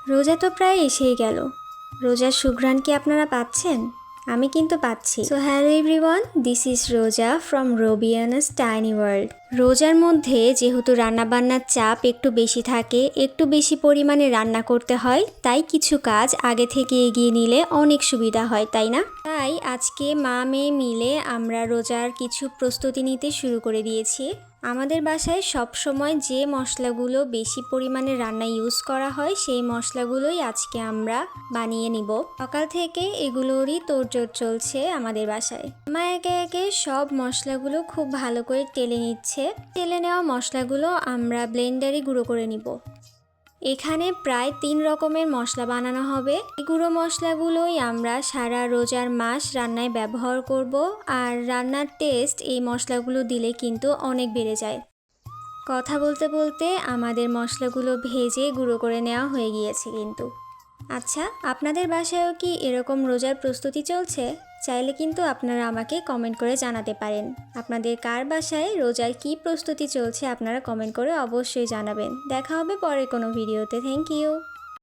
রোজা তো প্রায় এসেই গেল। রোজার সুঘ্রাণ কি আপনারা পাচ্ছেন? আমি কিন্তু পাচ্ছি। So hello everyone, this is রোজা ফ্রম রোবিয়ানাস টাইনি ওয়ার্ল্ড। রোজার মধ্যে যেহেতু রান্নাবান্নার চাপ একটু বেশি থাকে, একটু বেশি পরিমাণে রান্না করতে হয়, তাই কিছু কাজ আগে থেকে এগিয়ে নিলে অনেক সুবিধা হয়, তাই না? তাই আজকে মা মেয়ে মিলে আমরা রোজার কিছু প্রস্তুতি নিতে শুরু করে দিয়েছি। আমাদের বাসায় সব সময় যে মশলাগুলো বেশি পরিমাণে রান্না ইউজ করা হয় সেই মশলাগুলোই আজকে আমরা বানিয়ে নিব। সকাল থেকে এগুলোরই তোড়জোড় চলছে আমাদের বাসায়। মা একে একে সব মশলাগুলো খুব ভালো করে টেলে নিচ্ছে। টেলে নেওয়া মশলাগুলো আমরা ব্লেন্ডারে গুঁড়ো করে নিব। এখানে প্রায় 3 রকমের মশলা বানানো হবে। এই গুঁড়ো মশলাগুলোই আমরা সারা রোজার মাস রান্নায় ব্যবহার করব। আর রান্নার টেস্ট এই মশলাগুলো দিলে কিন্তু অনেক বেড়ে যায়। কথা বলতে বলতে আমাদের মশলাগুলো ভেজে গুঁড়ো করে নেওয়া হয়ে গিয়েছে কিন্তু। আচ্ছা, আপনাদের বাসায়ও কি এরকম রোজার প্রস্তুতি চলছে? চাইলে কিন্তু আপনারা আমাকে কমেন্ট করে জানাতে পারেন। আপনাদের কার বাসায় রোজার কী প্রস্তুতি চলছে আপনারা কমেন্ট করে অবশ্যই জানাবেন। দেখা হবে পরের কোনো ভিডিওতে। Thank you.